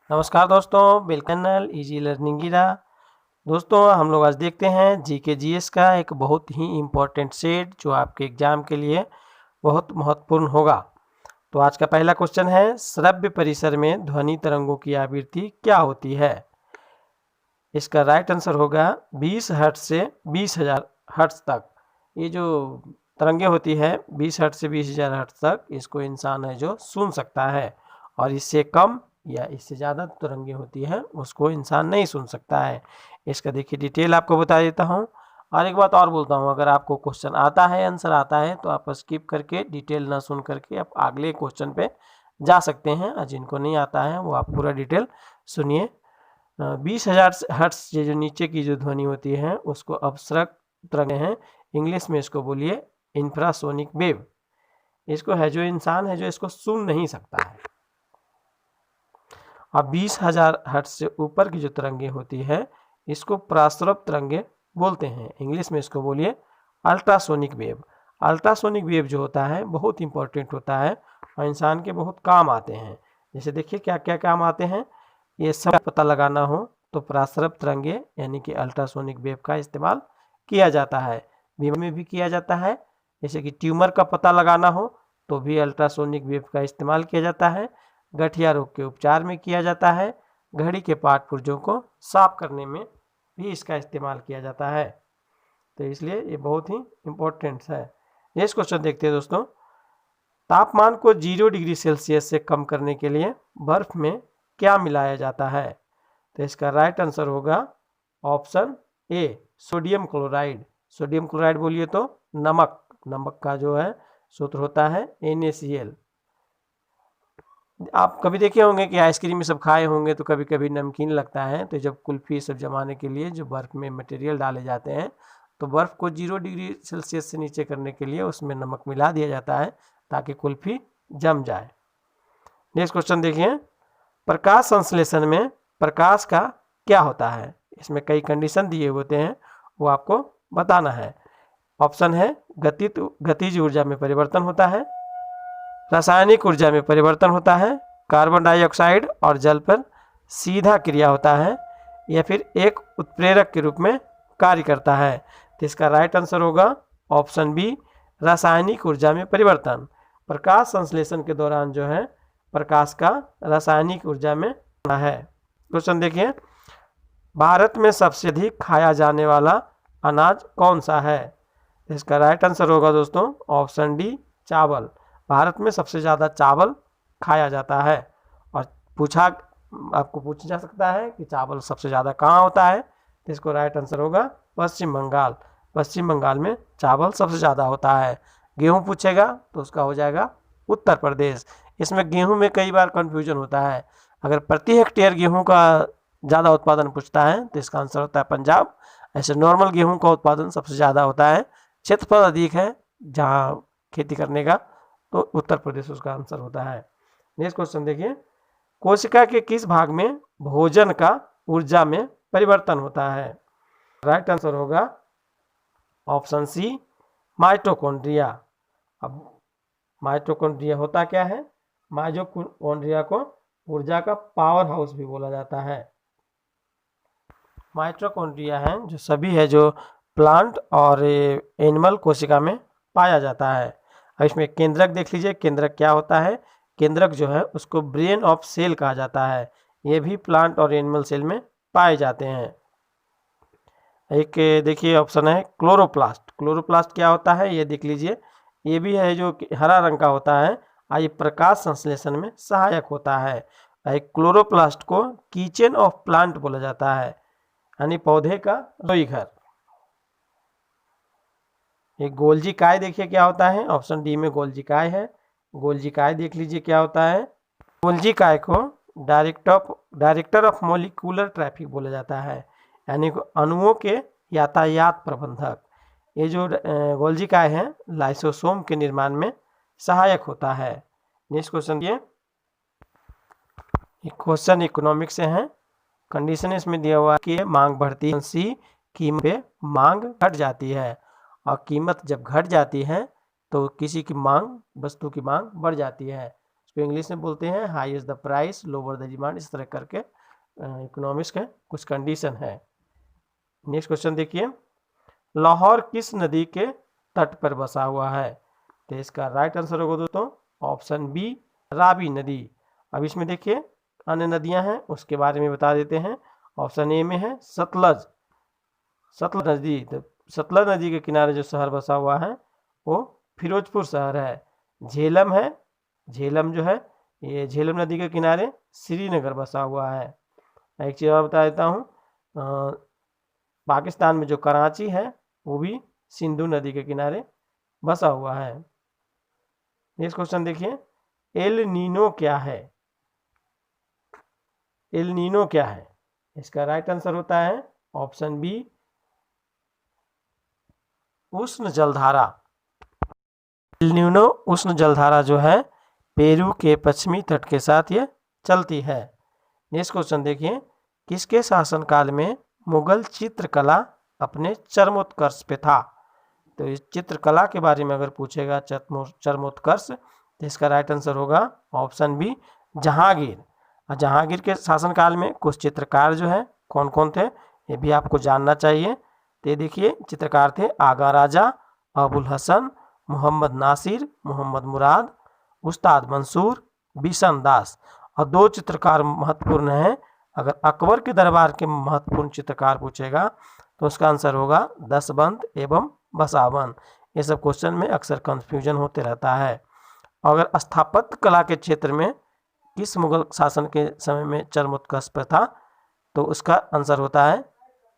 नमस्कार दोस्तों, welcome channel easy learning गिरा। दोस्तों हम लोग आज देखते हैं जीके जीएस का एक बहुत ही इम्पोर्टेंट सेट जो आपके एग्जाम के लिए बहुत महत्वपूर्ण होगा। तो आज का पहला क्वेश्चन है, श्रव्य परिसर में ध्वनि तरंगों की आवृत्ति क्या होती है। इसका राइट आंसर होगा 20 हर्ट्ज से 20,000 हर्ट्ज तक। ये जो तरंगे होती है 20 हर्ट्ज से 20,000 हर्ट्ज तक, इसको इंसान है जो सुन सकता है, और इससे कम या इससे ज़्यादा तरंगे होती है उसको इंसान नहीं सुन सकता है। इसका देखिए डिटेल आपको बता देता हूँ। और एक बात और बोलता हूँ, अगर आपको क्वेश्चन आता है, आंसर आता है, तो आप स्किप करके डिटेल ना सुन करके आप अगले क्वेश्चन पे जा सकते हैं, और जिनको नहीं आता है वो आप पूरा डिटेल सुनिए। 20,000 हर्ट्ज जो नीचे की जो ध्वनि होती है उसको अपसृत तरंगे हैं। इंग्लिश में इसको बोलिए इंफ्रासोनिक वेव। इसको है जो इंसान है जो इसको सुन नहीं सकता है। अब 20,000 हर्ट्ज से ऊपर की जो तरंगे होती है इसको प्रासरव तरंगे बोलते हैं। इंग्लिश में इसको बोलिए अल्ट्रासोनिक वेव। अल्ट्रासोनिक वेव जो होता है बहुत इंपॉर्टेंट होता है और इंसान के बहुत काम आते हैं। जैसे देखिए क्या क्या काम आते हैं, ये सब पता लगाना हो तो प्रासरव तरंगे यानी कि अल्ट्रासोनिक वेव का इस्तेमाल किया जाता है। बीमारी में भी किया जाता है, जैसे कि ट्यूमर का पता लगाना हो तो भी अल्ट्रासोनिक वेव का इस्तेमाल किया जाता है। गठिया रोग के उपचार में किया जाता है। घड़ी के पार्ट पुर्जों को साफ करने में भी इसका इस्तेमाल किया जाता है। तो इसलिए ये बहुत ही इम्पोर्टेंट है। नेक्स्ट क्वेश्चन देखते हैं दोस्तों, तापमान को 0 डिग्री सेल्सियस से कम करने के लिए बर्फ में क्या मिलाया जाता है। तो इसका राइट आंसर होगा option A, sodium chloride. Sodium chloride बोलिए तो नमक। नमक का जो है सूत्र होता है NaCl। आप कभी देखे होंगे कि आइसक्रीम में सब खाए होंगे तो कभी कभी नमकीन लगता है, तो जब कुल्फी सब जमाने के लिए जो बर्फ़ में मटेरियल डाले जाते हैं तो बर्फ़ को 0 डिग्री सेल्सियस से नीचे करने के लिए उसमें नमक मिला दिया जाता है ताकि कुल्फी जम जाए। नेक्स्ट क्वेश्चन देखिए, प्रकाश संश्लेषण में प्रकाश का क्या होता है। इसमें कई कंडीशन दिए होते हैं, वो आपको बताना है। ऑप्शन है गतिज ऊर्जा में परिवर्तन होता है, रासायनिक ऊर्जा में परिवर्तन होता है, कार्बन डाइऑक्साइड और जल पर सीधा क्रिया होता है, या फिर एक उत्प्रेरक के रूप में कार्य करता है। तो इसका राइट आंसर होगा ऑप्शन बी, रासायनिक ऊर्जा में परिवर्तन। प्रकाश संश्लेषण के दौरान जो है प्रकाश का रासायनिक ऊर्जा में है। क्वेश्चन देखिए, भारत में सबसे अधिक खाया जाने वाला अनाज कौन सा है। इसका राइट आंसर होगा दोस्तों ऑप्शन डी, चावल। भारत में सबसे ज़्यादा चावल खाया जाता है। और आपको पूछा जा सकता है कि चावल सबसे ज़्यादा कहाँ होता है, तो इसको राइट आंसर होगा पश्चिम बंगाल। पश्चिम बंगाल में चावल सबसे ज़्यादा होता है। गेहूँ पूछेगा तो उसका हो जाएगा उत्तर प्रदेश। इसमें गेहूँ में कई बार कन्फ्यूजन होता है, अगर प्रति हेक्टेयर गेहूँ का ज़्यादा उत्पादन पूछता है तो इसका आंसर होता है पंजाब। ऐसे नॉर्मल गेहूँ का उत्पादन सबसे ज़्यादा होता है, क्षेत्रफल अधिक है जहाँ खेती करने का, तो उत्तर प्रदेश उसका आंसर होता है। नेक्स्ट क्वेश्चन देखिए, कोशिका के किस भाग में भोजन का ऊर्जा में परिवर्तन होता है। राइट आंसर होगा ऑप्शन सी, माइटोकॉन्ड्रिया। अब माइटोकॉन्ड्रिया होता क्या है, माइटोकॉन्ड्रिया को ऊर्जा का पावर हाउस भी बोला जाता है। माइटोकॉन्ड्रिया है जो सभी है जो प्लांट और एनिमल कोशिका में पाया जाता है। अब इसमें केंद्रक देख लीजिए, केंद्रक क्या होता है। केंद्रक जो है उसको ब्रेन ऑफ सेल कहा जाता है। ये भी प्लांट और एनिमल सेल में पाए जाते हैं। एक देखिए ऑप्शन है क्लोरोप्लास्ट। क्लोरोप्लास्ट क्या होता है ये देख लीजिए, ये भी है जो हरा रंग का होता है और ये प्रकाश संश्लेषण में सहायक होता है। एक क्लोरोप्लास्ट को किचन ऑफ प्लांट बोला जाता है, यानी पौधे का रसोई घर। एक गोल्जी काय देखिए क्या होता है, ऑप्शन डी में गोल्जी काय है। गोल्जी काय देख लीजिए क्या होता है। गोल्जी काय को डायरेक्टर ऑफ मोलिकुलर ट्रैफिक बोला जाता है, यानी अणुओं के यातायात प्रबंधक। ये जो गोल्जी काय है लाइसोसोम के निर्माण में सहायक होता है। नेक्स्ट क्वेश्चन ये क्वेश्चन इकोनॉमिक्स से है। कंडीशन इसमें दिया हुआ है कि मांग बढ़ती है, सी कीमत पे मांग घट जाती है, और कीमत जब घट जाती है तो किसी की मांग, वस्तु की मांग बढ़ जाती है। इसको इंग्लिश में बोलते हैं high is the price lower the demand. इस तरह करके इकोनॉमिक्स के कुछ कंडीशन है। नेक्स्ट क्वेश्चन देखिए, लाहौर किस नदी के तट पर बसा हुआ है? तो इसका राइट आंसर होगा दोस्तों ऑप्शन बी रावी नदी। अब इसमें देखिए अन्य नदियां हैं उसके बारे में बता देते हैं। ऑप्शन ए में है सतलज, सतलज नदी। तो सतलज नदी के किनारे जो शहर बसा हुआ है वो फिरोजपुर शहर है। झेलम है, झेलम जो है ये झेलम नदी के किनारे श्रीनगर बसा हुआ है। एक चीज़ और बता देता हूँ, पाकिस्तान में जो कराची है वो भी सिंधु नदी के किनारे बसा हुआ है। नेक्स्ट क्वेश्चन देखिए, एल नीनो क्या है? एल नीनो क्या है? इसका राइट आंसर होता है ऑप्शन बी उष्ण जलधारा। एल नीनो उष्ण जलधारा जो है पेरू के पश्चिमी तट के साथ ये चलती है। नेक्स्ट क्वेश्चन देखिए, किसके शासनकाल में मुगल चित्रकला अपने चरमोत्कर्ष पे था? तो इस चित्रकला के बारे में अगर पूछेगा चरमोत्कर्ष तो इसका राइट आंसर होगा ऑप्शन बी जहांगीर। और जहांगीर के शासनकाल में कुछ चित्रकार जो है कौन कौन थे ये भी आपको जानना चाहिए। तो देखिए चित्रकार थे आगा राजा, अबुल हसन, मोहम्मद नासिर, मोहम्मद मुराद, उस्ताद मंसूर, बिशन दास। और दो चित्रकार महत्वपूर्ण हैं। अगर अकबर के दरबार के महत्वपूर्ण चित्रकार पूछेगा तो उसका आंसर होगा दसबंध एवं बसावन। ये सब क्वेश्चन में अक्सर कंफ्यूजन होते रहता है। अगर स्थापत्य कला के क्षेत्र में किस मुगल शासन के समय में चरमोत्कर्ष पर था तो उसका आंसर होता है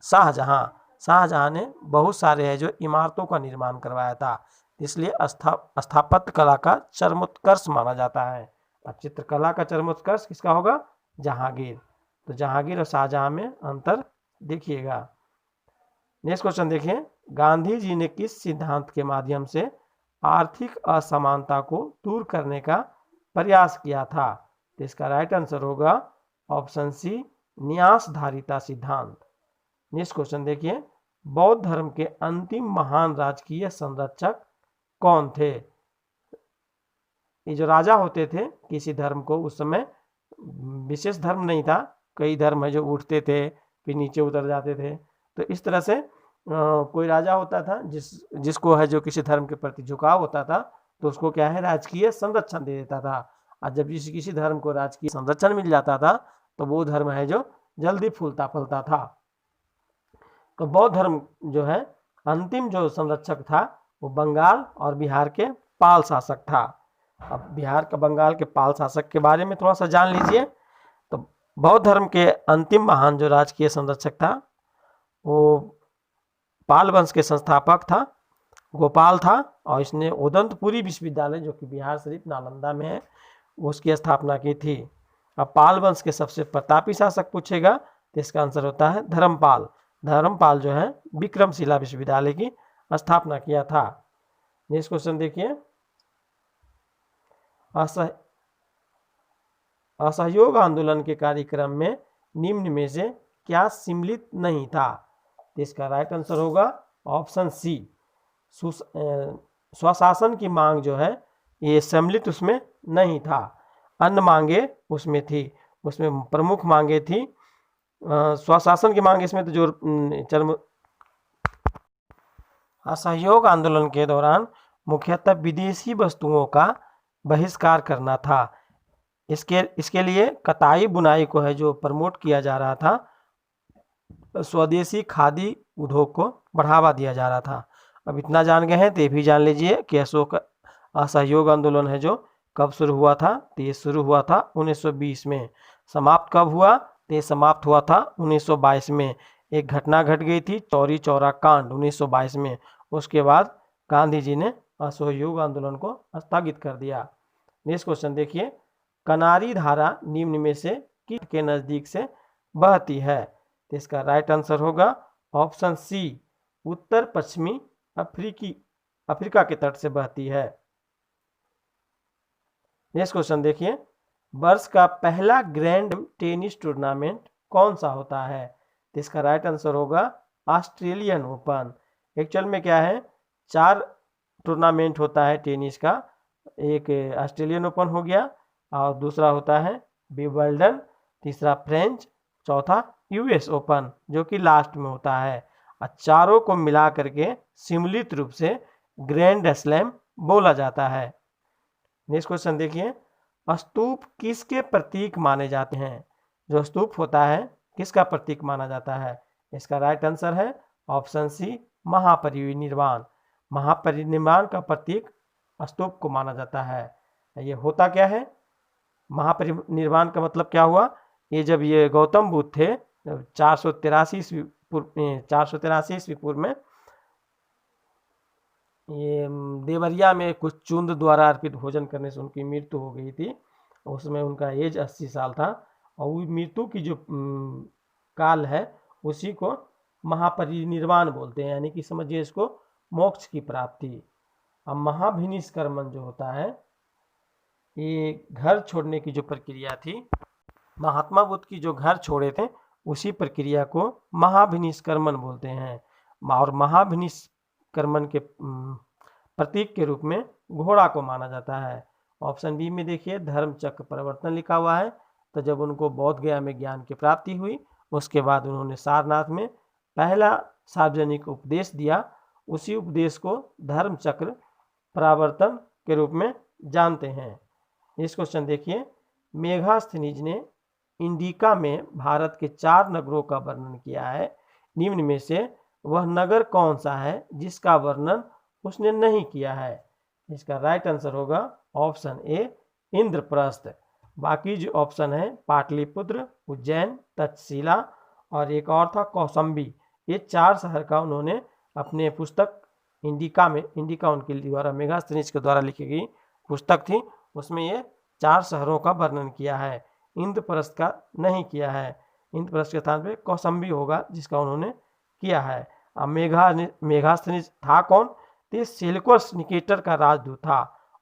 शाहजहां। शाहजहां ने बहुत सारे है जो इमारतों का निर्माण करवाया था, इसलिए स्थापत्य कला का चरमोत्कर्ष माना जाता है। अब चित्रकला का चरमोत्कर्ष किसका होगा? जहांगीर। तो जहांगीर और शाहजहां में अंतर देखिएगा। नेक्स्ट क्वेश्चन देखिए, गांधी जी ने किस सिद्धांत के माध्यम से आर्थिक असमानता को दूर करने का प्रयास किया था? तो इसका राइट आंसर होगा ऑप्शन सी न्यासधारिता सिद्धांत। नेक्स्ट क्वेश्चन देखिए, बौद्ध धर्म के अंतिम महान राजकीय संरक्षक कौन थे? ये जो राजा होते थे किसी धर्म को, उस समय विशेष धर्म नहीं था, कई धर्म है जो उठते थे फिर नीचे उतर जाते थे। तो इस तरह से कोई राजा होता था जिसको है जो किसी धर्म के प्रति झुकाव होता था तो उसको क्या है राजकीय संरक्षण दे देता था। और जब किसी धर्म को राजकीय संरक्षण मिल जाता था तो वो धर्म है जो जल्दी फूलता फलता था। तो बौद्ध धर्म जो है अंतिम जो संरक्षक था वो बंगाल और बिहार के पाल शासक था। अब बिहार का बंगाल के पाल शासक के बारे में थोड़ा सा जान लीजिए। तो बौद्ध धर्म के अंतिम महान जो राजकीय संरक्षक था वो पाल वंश के संस्थापक था, गोपाल था। और इसने उदंतपुरी विश्वविद्यालय जो कि बिहार शरीफ नालंदा में है उसकी स्थापना की थी। अब पाल वंश के सबसे प्रतापी शासक पूछेगा तो इसका आंसर होता है धर्मपाल। धर्मपाल जो है विक्रमशिला विश्वविद्यालय की स्थापना किया था। नेक्स्ट क्वेश्चन देखिए, असहयोग आंदोलन के कार्यक्रम में निम्न में से क्या सम्मिलित नहीं था? तो इसका राइट आंसर होगा ऑप्शन सी स्वशासन की मांग जो है ये सम्मिलित उसमें नहीं था। अन्य मांगे उसमें थी, उसमें प्रमुख मांगे थी स्वशासन की मांग। इसमें तो जो असहयोग आंदोलन के दौरान मुख्यतः विदेशी वस्तुओं का बहिष्कार करना था। इसके लिए कताई बुनाई को है जो प्रमोट किया जा रहा था, स्वदेशी खादी उद्योग को बढ़ावा दिया जा रहा था। अब इतना जान गए हैं तो ये भी जान लीजिए कि अशोक असहयोग आंदोलन है जो कब शुरू हुआ था? तो ये शुरू हुआ था 1920 में। समाप्त कब हुआ? तो ये समाप्त हुआ था 1922 में। एक घटना घट गई थी चौरी चौरा कांड 1922 में। उसके बाद गांधी जी ने असहयोग आंदोलन को स्थगित कर दिया। नेक्स्ट क्वेश्चन देखिए, कनारी धारा निम्न में से किस के नजदीक से बहती है? तो इसका राइट आंसर होगा ऑप्शन सी उत्तर पश्चिमी अफ्रीका के तट से बहती है। नेक्स्ट क्वेश्चन देखिए, वर्ष का पहला ग्रैंड टेनिस टूर्नामेंट कौन सा होता है? तो इसका राइट आंसर होगा ऑस्ट्रेलियन ओपन। एक्चुअल में क्या है 4 टूर्नामेंट होता है टेनिस का। एक ऑस्ट्रेलियन ओपन हो गया, और दूसरा होता है विंबलडन, तीसरा फ्रेंच, चौथा यूएस ओपन जो कि लास्ट में होता है। और चारों को मिला करके सम्मिलित रूप से ग्रैंड स्लैम बोला जाता है। नेक्स्ट क्वेश्चन देखिए, स्तूप किसके प्रतीक माने जाते हैं? जो स्तूप होता है किसका प्रतीक माना जाता है? इसका राइट आंसर है ऑप्शन सी, महापरिनिर्वाण। महापरिनिर्वाण का प्रतीक स्तूप को माना जाता है। ये होता क्या है? महापरिनिर्वाण का मतलब क्या हुआ? ये जब ये गौतम बुद्ध थे 483 ईस्वी पूर्व में ये देवरिया में कुछ चुंद द्वारा अर्पित भोजन करने से उनकी मृत्यु हो गई थी। उसमें उनका एज 80 साल था और वो मृत्यु की जो काल है उसी को महापरिनिर्वाण बोलते हैं, यानी कि समझिए इसको मोक्ष की प्राप्ति। अब महाभिनिष्क्रमण जो होता है ये घर छोड़ने की जो प्रक्रिया थी, महात्मा बुद्ध की जो घर छोड़े थे उसी प्रक्रिया को महाभिनिष्क्रमण बोलते हैं। और महाभिनिष्क्रमण के प्रतीक के रूप में घोड़ा को माना जाता है। ऑप्शन बी में देखिए धर्म चक्र परिवर्तन लिखा हुआ है। तो जब उनको बोध गया में ज्ञान की प्राप्ति हुई उसके बाद उन्होंने सारनाथ में पहला सार्वजनिक उपदेश दिया, उसी उपदेश को धर्म चक्र परावर्तन के रूप में जानते हैं। इस क्वेश्चन देखिए, मेगास्थनीज ने इंडिका में भारत के 4 नगरों का वर्णन किया है। निम्न में से वह नगर कौन सा है जिसका वर्णन उसने नहीं किया है? इसका राइट आंसर होगा ऑप्शन ए, इंद्रप्रस्थ। बाकी जो ऑप्शन है पाटलिपुत्र, उज्जैन, तक्षशिला और एक और था कौशाम्बी। ये 4 शहर का उन्होंने अपने पुस्तक इंडिका में, इंडिका उनके द्वारा मेगास्थनीज के द्वारा लिखी गई पुस्तक थी, उसमें ये 4 शहरों का वर्णन किया है। इंद्रप्रस्थ का नहीं किया है। इंद्रप्रस्थ के स्थान पे कौशाम्बी होगा जिसका उन्होंने किया है। अब मेगास्थनीज था कौन? तो ये सेल्यूकस निकेटर का राजदूत था।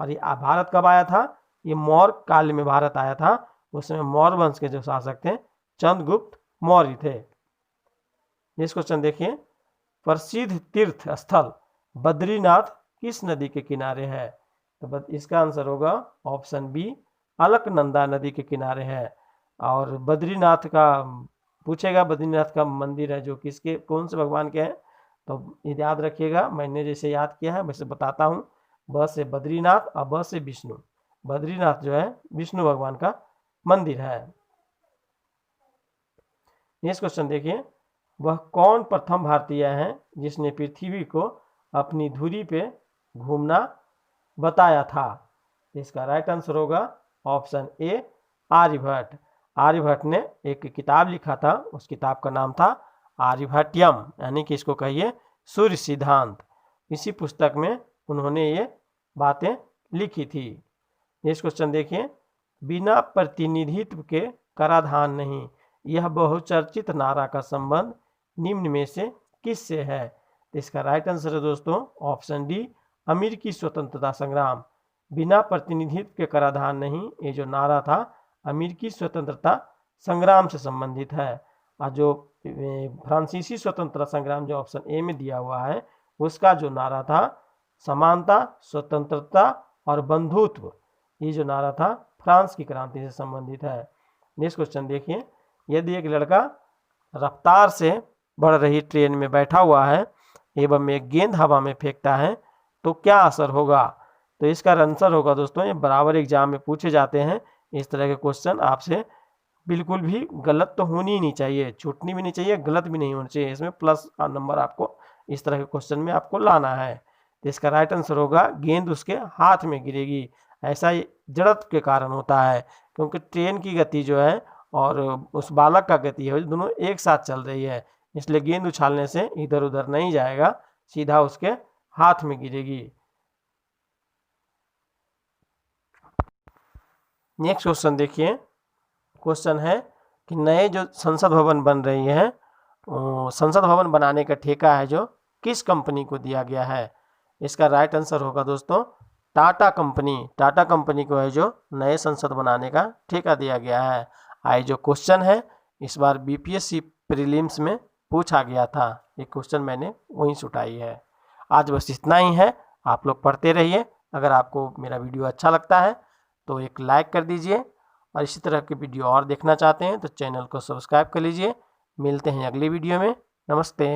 और ये भारत कब आया था? ये मौर्य काल में भारत आया था। उसमें मौर्य वंश के जो शासक थे चंद्रगुप्त मौर्य थे। नेक्स्ट क्वेश्चन देखिए, प्रसिद्ध तीर्थ स्थल बद्रीनाथ किस नदी के किनारे है? तो इसका आंसर होगा ऑप्शन बी, अलकनंदा नदी के किनारे है। और बद्रीनाथ का पूछेगा, बद्रीनाथ का मंदिर है जो किसके, कौन से भगवान के हैं? तो याद रखिएगा, मैंने जैसे याद किया है वैसे बताता हूँ। ब से बद्रीनाथ और ब से विष्णु। बद्रीनाथ जो है विष्णु भगवान का मंदिर है। नेक्स्ट क्वेश्चन देखिए, वह कौन प्रथम भारतीय है जिसने पृथ्वी को अपनी धुरी पे घूमना बताया था? इसका राइट आंसर होगा ऑप्शन ए, आर्यभट्ट। आर्यभट्ट ने एक किताब लिखा था, उस किताब का नाम था आर्यभट्टियम, यानी कि इसको कहिए सूर्य सिद्धांत। इसी पुस्तक में उन्होंने ये बातें लिखी थी। नेक्स्ट क्वेश्चन देखिए, बिना प्रतिनिधित्व के कराधान नहीं, यह बहुचर्चित नारा का संबंध निम्न में से किससे है? तो इसका राइट आंसर है दोस्तों ऑप्शन डी, अमेरिकी स्वतंत्रता संग्राम। बिना प्रतिनिधित्व के कराधान नहीं, ये जो नारा था अमेरिकी स्वतंत्रता संग्राम से संबंधित है। और जो फ्रांसीसी स्वतंत्रता संग्राम जो ऑप्शन ए में दिया हुआ है उसका जो नारा था समानता, स्वतंत्रता और बंधुत्व, ये जो नारा था फ्रांस की क्रांति से संबंधित है। नेक्स्ट क्वेश्चन देखिए, यदि एक लड़का रफ्तार से बढ़ रही ट्रेन में बैठा हुआ है एवं एक गेंद हवा में फेंकता है तो क्या असर होगा? तो इसका आंसर होगा दोस्तों, ये बराबर एग्जाम में पूछे जाते हैं इस तरह के क्वेश्चन। आपसे बिल्कुल भी गलत तो होनी ही नहीं चाहिए, छूटनी भी नहीं चाहिए, गलत भी नहीं होनी चाहिए। इसमें प्लस नंबर आपको इस तरह के क्वेश्चन में आपको लाना है। तो इसका राइट आंसर होगा गेंद उसके हाथ में गिरेगी। ऐसा जड़त्व के कारण होता है, क्योंकि ट्रेन की गति जो है और उस बालक का गति है दोनों एक साथ चल रही है, इसलिए गेंद उछालने से इधर उधर नहीं जाएगा, सीधा उसके हाथ में गिरेगी। नेक्स्ट क्वेश्चन देखिए, क्वेश्चन है कि नए जो संसद भवन बन रही है, संसद भवन बनाने का ठेका है जो किस कंपनी को दिया गया है? इसका राइट आंसर होगा दोस्तों टाटा कंपनी। टाटा कंपनी को है जो नए संसद बनाने का ठेका दिया गया है। आई जो क्वेश्चन है इस बार बीपीएससी प्रीलिम्स में पूछा गया था, ये क्वेश्चन मैंने वहीं से उठाई है। आज बस इतना ही है, आप लोग पढ़ते रहिए। अगर आपको मेरा वीडियो अच्छा लगता है तो एक लाइक कर दीजिए, और इसी तरह के वीडियो और देखना चाहते हैं तो चैनल को सब्सक्राइब कर लीजिए। मिलते हैं अगली वीडियो में। नमस्ते।